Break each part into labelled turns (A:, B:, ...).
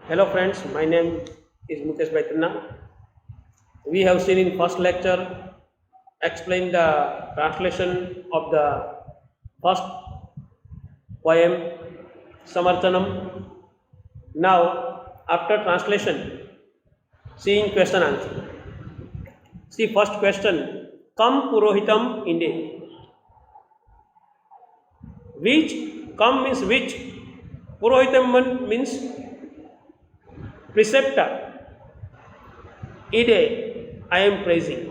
A: Hello friends, my name is Mukesh Baitanna. We have seen in first lecture explain the translation of the first poem Samarthanam. Now after translation, seeing question answer. See first question, Kam Purohitam Inde. Which, Kam means which, Purohitam means preceptor. Ide, I am praising.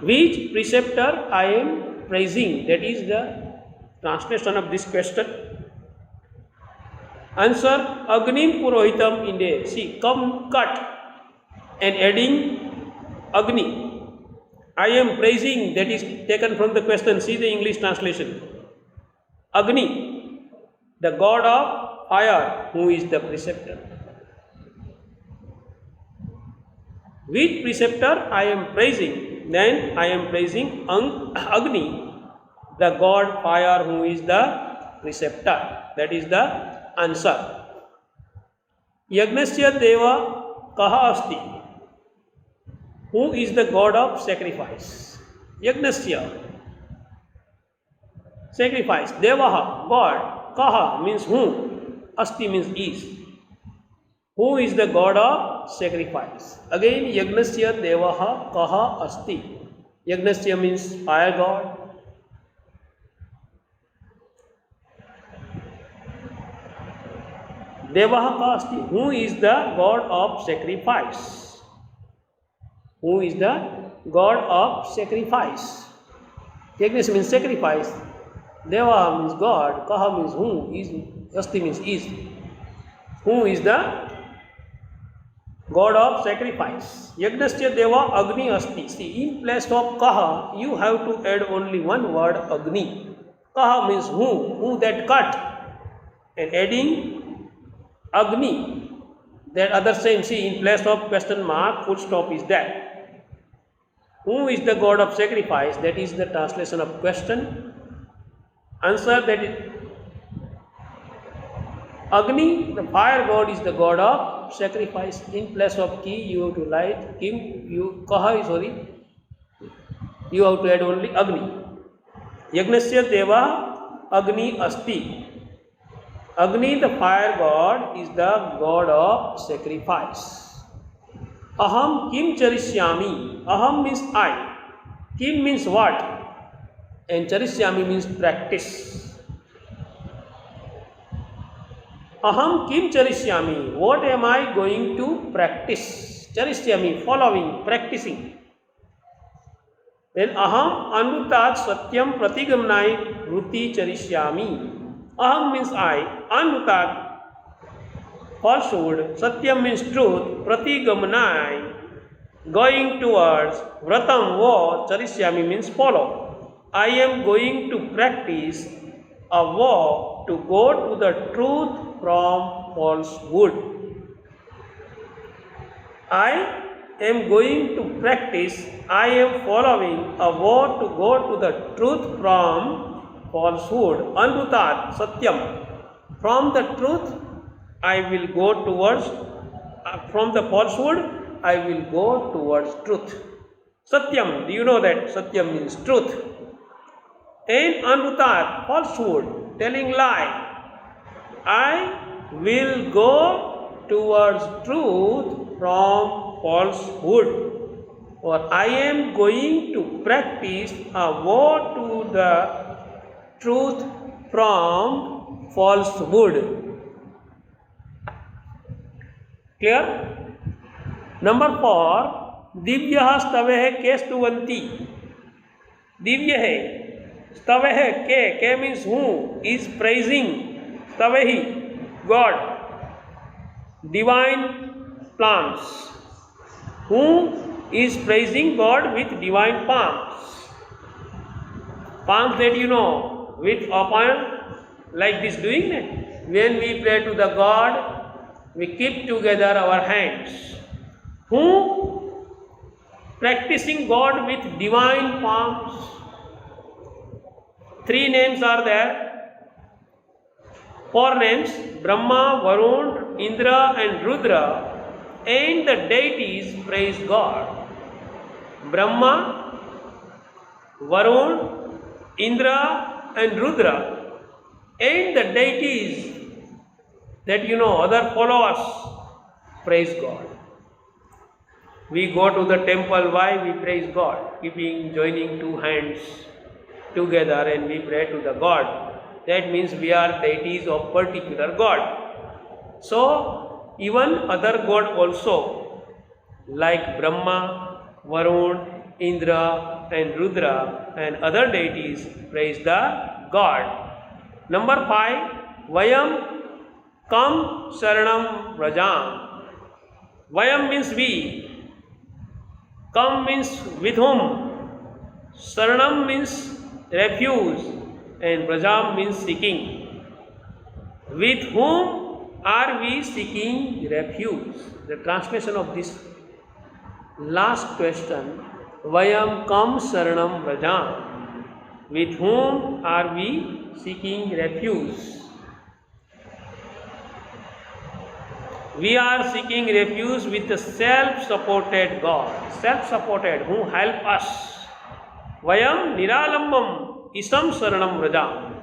A: Which preceptor I am praising? That is the translation of this question. Answer, Agnim Purohitam Inde. See, come cut and adding Agni. I am praising, that is taken from the question. See the English translation. Agni, the god of fire, who is the preceptor. Which preceptor I am praising? Then I am praising Agni, the god fire, who is the preceptor. That is the answer. Yagnasya Deva Kaha Asti. Who is the god of sacrifice? Yagnasya, sacrifice. Devaha, god. Kaha means whom. Asti means is. Who is the god of sacrifice? Again, Yagnasya Devaha Kaha Asti. Yagnasya means fire god. Devaha Kaha Asti. Who is the god of sacrifice? Who is the god of sacrifice? Yagnasya means sacrifice. Deva means god. Kaha means who. Asti means is. Who is the god of sacrifice? Yagnasya Deva Agni Asti. See, in place of Kaha, you have to add only one word, Agni. Kaha means who that cut. And adding Agni, that other same. See, in place of question mark, full stop is that. Who is the god of sacrifice? That is the translation of question. Answer, that is Agni, the fire god, is the god of sacrifice. In place of ki, you have to write kim, you have to add only Agni. Yagnasya Deva Agni Asti. Agni, the fire god, is the god of sacrifice. Aham kim charishyami. Aham means I. Kim means what? And charishyami means practice. Aham kim charishyami. What am I going to practice? Charishyami, following, practicing. Then aham anutat satyam pratigamnai vruti charishyami. Aham means I. Anutat, falsehood. Satyam means truth. Pratigamnai, going towards. Vratam, vow. Charishyami means follow. I am going to practice a vow to go to the truth from falsehood. I am going to practice, I am following a vow to go to the truth from falsehood. Anutat, satyam. From the truth, I will go towards, from the falsehood, I will go towards truth. Satyam, do you know that? Satyam means truth. And anutat, falsehood, telling lie. I will go towards truth from falsehood. Or I am going to practice a vow to the truth from falsehood. Clear? Number 4, Divya staveh ke stuvanti. Divya hai, staveh ke means who is praising. Stavehi, God. Divine plants. Who is praising God with divine palms? Palms that you know, with open, like this doing it. When we pray to the God, we keep together our hands. Who practicing God with divine palms? 3 names are there. Four names: Brahma, Varun, Indra, and Rudra, and the deities praise God. Brahma, Varun, Indra, and Rudra, and the deities that other followers praise God. We go to the temple, why we praise God? Joining two hands together and we pray to the God. That means we are deities of particular God. So even other God also, like Brahma, Varun, Indra, and Rudra, and other deities praise the God. Number 5, Vayam Kam Saranam Rajam. Vayam means we, Kam means with whom, Saranam means refuge, and Rajam means seeking. With whom are we seeking refuge? The translation of this last question, Vayam Kam Saranam Rajam. With whom are we seeking refuge? We are seeking refuge with the self-supported God, self-supported, who help us. Vayam Niralambam Isam Saranam Rajam,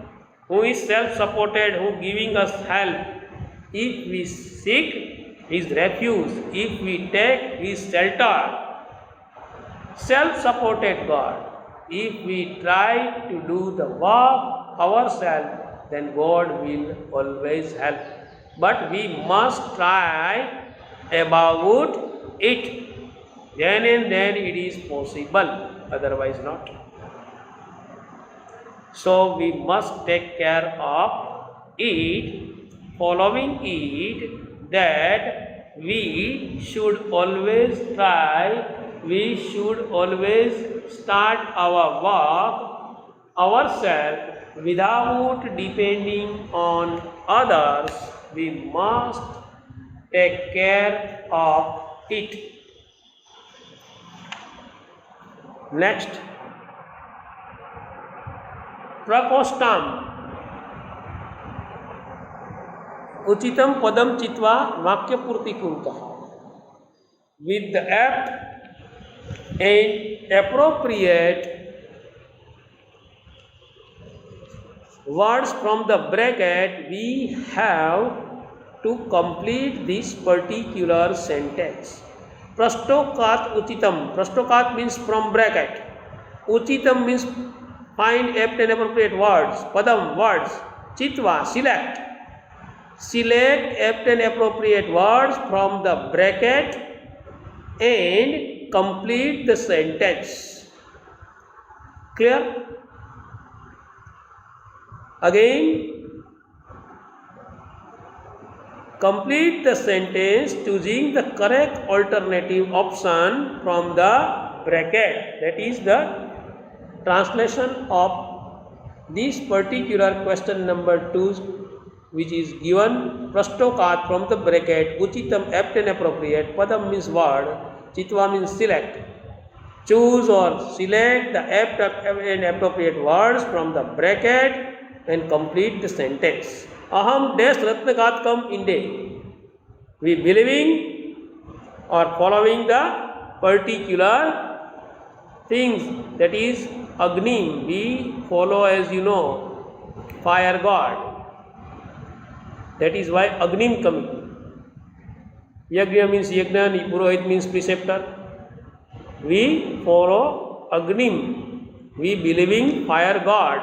A: who is self-supported, who giving us help. If we seek His refuge, if we take His shelter, self-supported God. If we try to do the work ourselves, then God will always help. But we must try about it. Then and then it is possible, otherwise not. So we must take care of it, following it, that we should always try, we should always start our work ourselves without depending on others. We must take care of it. Next, Prakostam. Uchitam padam chitva vakya purti kurutah. With the apt and appropriate words from the bracket, we have to complete this particular sentence. Prastokat uchitam. Prastokat means from bracket. Uchitam means find apt and appropriate words. Padam, words. Chitva, select. Select apt and appropriate words from the bracket and complete the sentence. Clear? Again, complete the sentence choosing the correct alternative option from the bracket. That is the translation of this particular question number 2, which is given. Prastokat from the bracket, uchitam apt and appropriate, padam means word, chitva means select. Choose or select the apt and appropriate words from the bracket and complete the sentence. Aham dash ratnagatkam inde. We believing or following the particular things, that is Agni. We follow, as you know, fire god. That is why Agnim coming. Yajna means Yajna, Purohit means preceptor. We follow Agnim. We believing fire god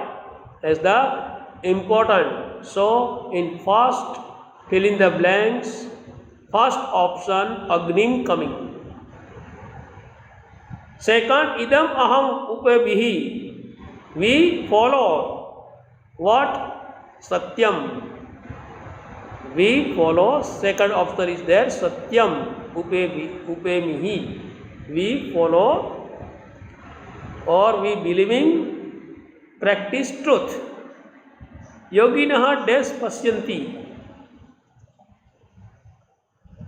A: as the important. So in first, fill in the blanks. First option, Agnim coming. Second, idam aham upebihi. We follow what? Satyam. We follow, second option is there, Satyam upemihi. We follow or we believing, practice truth. Yoginaha dash pasyanti.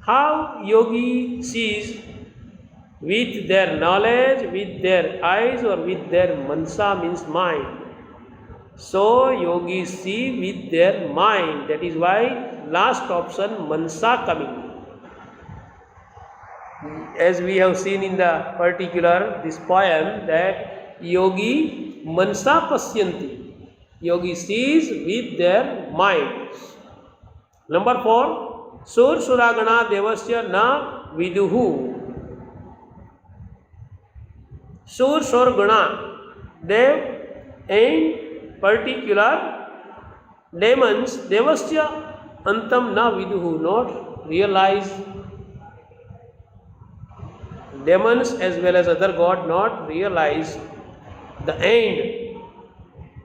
A: How yogi sees with their knowledge, with their eyes, or with their mansa means mind. So yogis see with their mind. That is why last option mansa coming. As we have seen in the particular this poem that yogi mansa pasyanti. Yogi sees with their minds. Number 4, Sur Suragana Devasya Na Viduhu. Sur Surgana, Dev and particular demons, Devasya Antam Na Viduhu, not realize. Demons as well as other god not realize the end,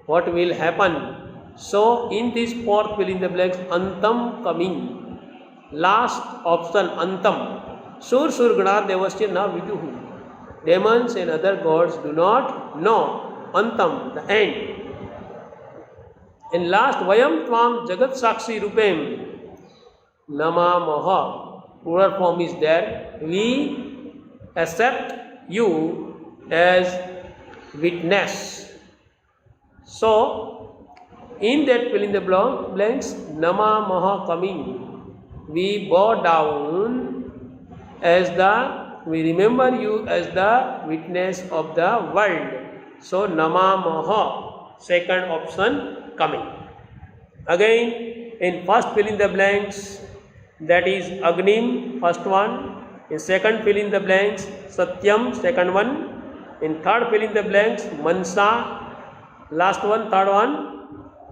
A: what will happen. So in this fourth fill in the blanks, Antam coming. Last option Antam. Sur Surgana Devasya Na Viduhu. Demons and other gods do not know Antam, the end. And last, Vayam Tvam Jagat Sakshi Rupem Namamaha. Plural form is there. We accept you as witness. So, in that fill in the blanks, Namamaha coming. We bow down as we remember you as the witness of the world. So, Namamaha, second option coming. Again, in first fill in the blanks, that is Agnim, first one. In second fill in the blanks, Satyam, second one. In third fill in the blanks, Mansa, last one, third one.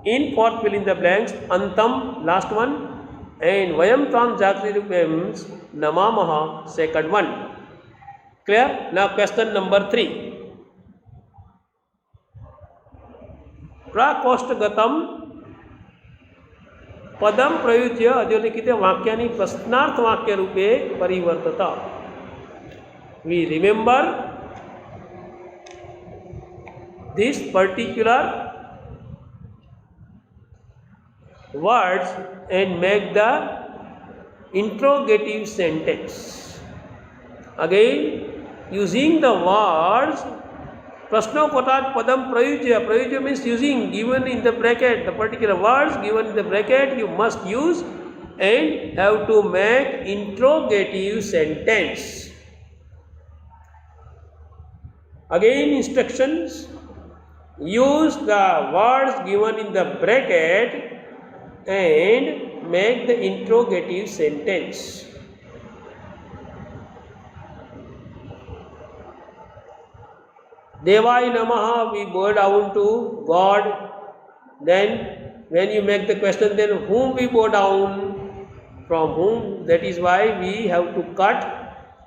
A: In fourth fill in the blanks, Antam, last one. And Vayam Tvam Jagati Rupem Namamaha, second one. Clear? Now question number 3. Prakostagatam पदम प्रयुज्य अधोलिखित वाक्यानि प्रश्नार्थ वाक्य रूपे परिवर्तता. We remember this particular words and make the interrogative sentence. Again, using the words Prashnokotat Padam Prayujya. Prayujya means using, given in the bracket, the particular words given in the bracket you must use and have to make interrogative sentence. Again instructions, use the words given in the bracket and make the interrogative sentence. Devai Namaha, we bow down to God. Then when you make the question, then whom we bow down? From whom? That is why we have to cut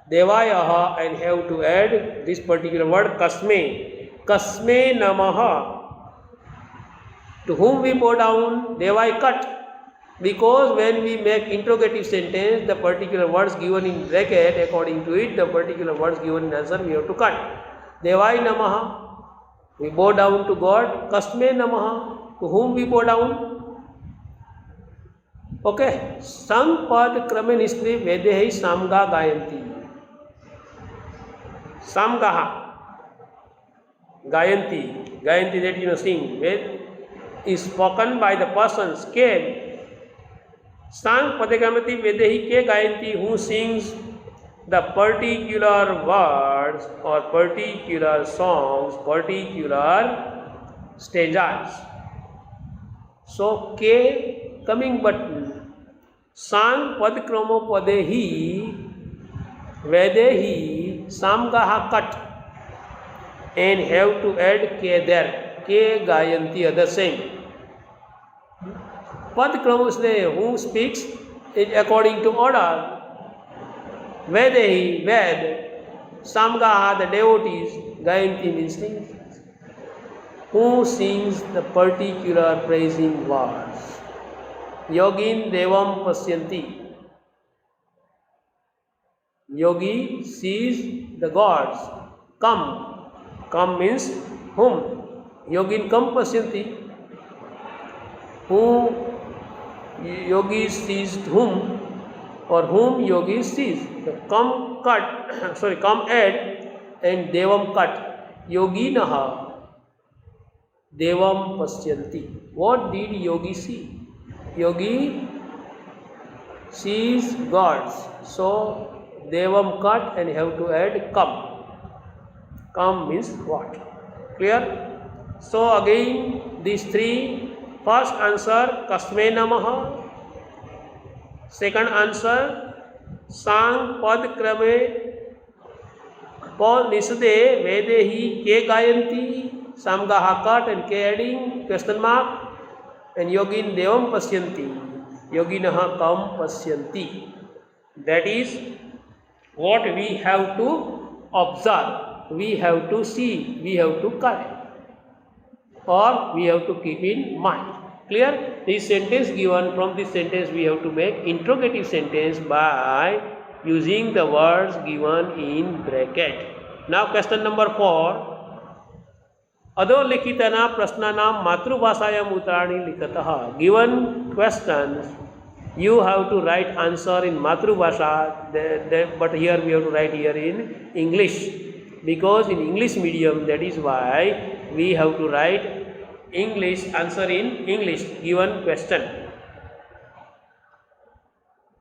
A: Devayaha and have to add this particular word Kasme. Kasme Namaha. To whom we bow down? Devai cut. Because when we make interrogative sentence, the particular words given in bracket, according to it, the particular words given in answer, we have to cut. Devai Namaha, we bow down to God. Kasme Namaha, to whom we bow down? Okay. Sampad Krame Nistri Vedehi Samga Gayanti. Samgaha Gayanti. Gayanti, that you know, sing. Ved is spoken by the persons. Ke Sang Padegamati Vedehi Ke Gayanti, who sings the particular words or particular songs, particular stanzas. So, K coming but Sang Pad Kramo Padehi Vedehi Samgaha cut and have to add K there. K Gayanti, other same. Pad Kramo is who speaks it according to order. Vedehi, Ved, Samgaha, the devotees, Gayanti means singing. Who sings the particular praising words? Yogin Devam Pasyanti. Yogi sees the gods. Come. Come means whom? Yogin Kam Pasyanti. Who yogi sees whom? Or whom yogi sees. So come cut, come add and devam cut. Yoginaha. Devam Pasyanti. What did Yogi see? Yogi sees gods. So Devam cut and you have to add come. Come means what? Clear? So again these three. First answer Kasme Namaha. Second answer Sang Pad Krame Paul Nisade Vedehi Ke Gayanti. Samgaha cut and K adding question mark. And Yogin Devam Pasyanti. Yoginaha Kam Pasyanti. That is what we have to observe, we have to see, we have to correct, or we have to keep in mind. Clear? This sentence given, from this sentence we have to make interrogative sentence by using the words given in bracket. Now question number 4. अधोलिखितना प्रश्नानां मातृभाषायाम् उत्तराणि लिखतः. Given questions, you have to write answer in Matrubhasha, but here we have to write here in English, because in English medium, that is why we have to write English answer in English given question.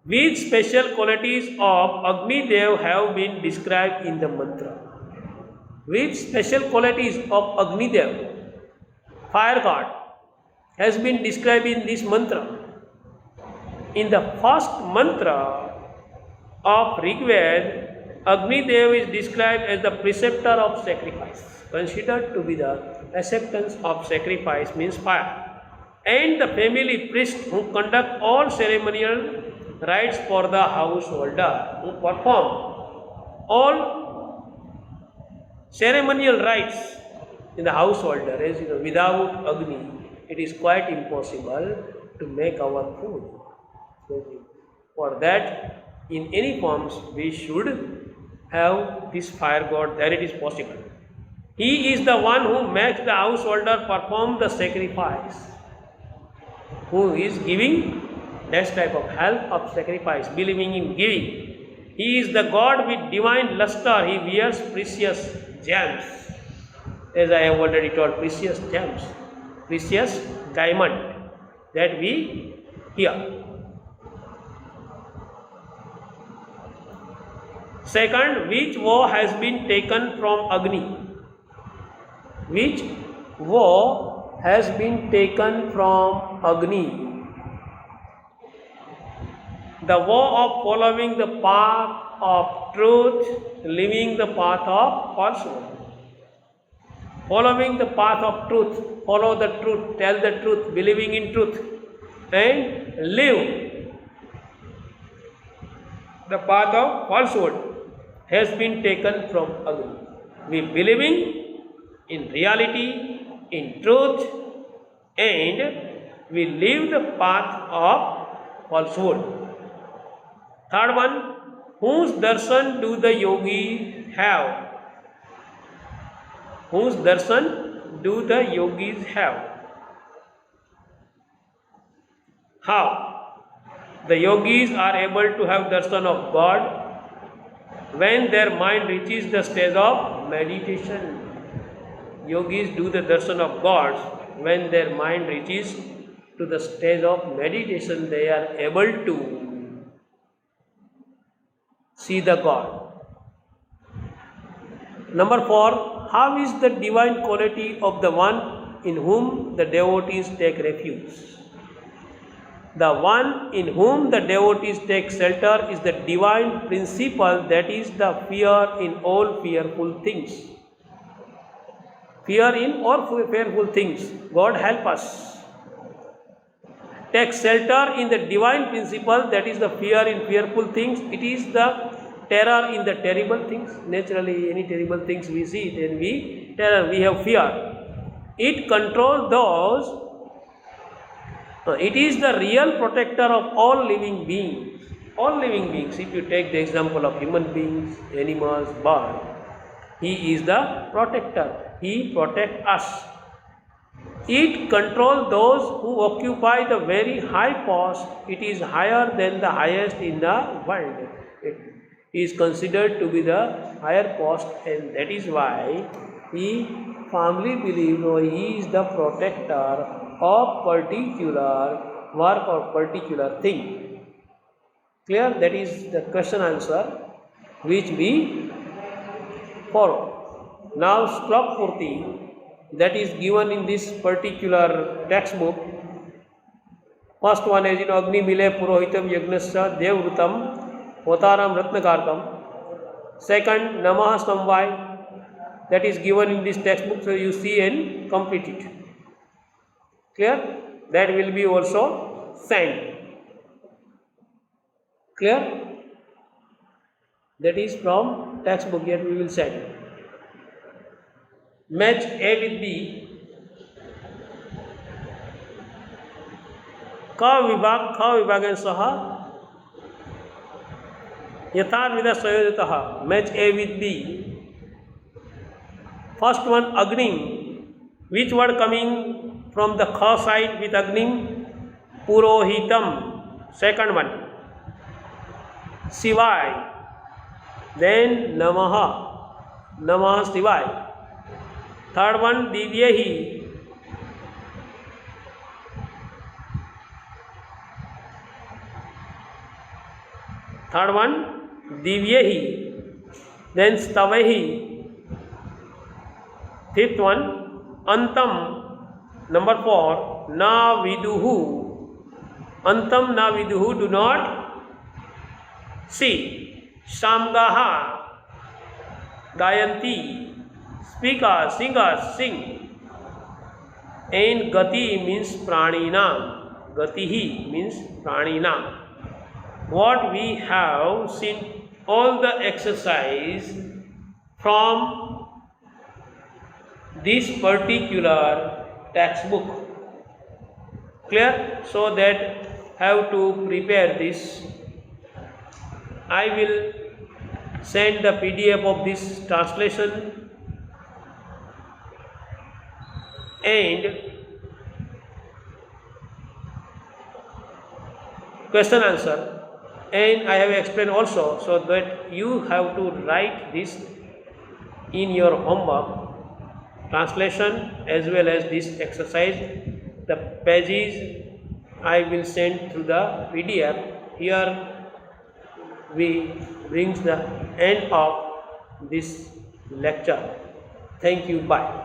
A: Which special qualities of Agni Dev have been described in the mantra? Which special qualities of Agni Dev, fire god, has been described in this mantra? In the first mantra of Rigved, Agni Dev is described as the preceptor of sacrifice, considered to be the acceptance of sacrifice means fire, and the family priest who conduct all ceremonial rites for the householder, who perform all ceremonial rites in the householder. As you know, without Agni, it is quite impossible to make our food. So for that, in any forms, we should have this fire god, then it is possible. He is the one who makes the householder perform the sacrifice, who is giving that type of help of sacrifice, believing in giving. He is the god with divine luster. He wears precious gems, as I have already told, precious gems, precious diamond that we hear. Second, which vow has been taken from Agni? Which vow has been taken from Agni? The vow of following the path of truth, leaving the path of falsehood. Following the path of truth, follow the truth, tell the truth, believing in truth, and live the path of falsehood has been taken from Agni. We believing in reality, in truth, and we live the path of falsehood. Third one, whose darshan do the yogis have? Whose darshan do the yogis have? How? The yogis are able to have darshan of God when their mind reaches the stage of meditation. Yogis do the darshan of God when their mind reaches to the stage of meditation. They are able to see the God. Number 4, how is the divine quality of the one in whom the devotees take refuge? The one in whom the devotees take shelter is the divine principle, that is the fear in all fearful things. Fear in all fearful things. God help us. Take shelter in the divine principle, that is the fear in fearful things. It is the terror in the terrible things. Naturally, any terrible things we see, then we terror, we have fear. It controls those. It is the real protector of all living beings. All living beings, if you take the example of human beings, animals, birds, he is the protector. He protects us. It controls those who occupy the very high post. It is higher than the highest in the world. It is considered to be the higher post, and that is why he firmly believed or he is the protector of particular work or particular thing. Clear? That is the question answer which we follow. Now Shlok Purti, that is given in this particular textbook. First one is Agni Mile Purohitam Yagnasya Devrutam Hotaram Ratnakartam. Second, Namah Samvai, that is given in this textbook, so you see and complete it. Clear? That will be also sent. Clear? That is from textbook, yet we will send. Match A with B. क विभागेन सह यथाविध संयोजितः. Match A with B. First one, Agni. Which word coming from the Kha side with Agni? Purohitam. Second one, Shivai. Then Namaha. Namaha Shivai. Third one, Divyahi. Third one, Divyahi. Then Stavahi. Fifth one, Antam. Number 4, Na Viduhu. Antam Na Viduhu, do not see. Samgaha. Gayanti. Speakers, singers, sing. And Gati means Pranina. Gatihi means Pranina. What we have seen all the exercise from this particular textbook. Clear? So that have to prepare this. I will send the PDF of this translation and question answer, and I have explained also, so that you have to write this in your homework, translation as well as this exercise. The pages I will send through the PDF. Here we brings the end of this lecture. Thank you. Bye.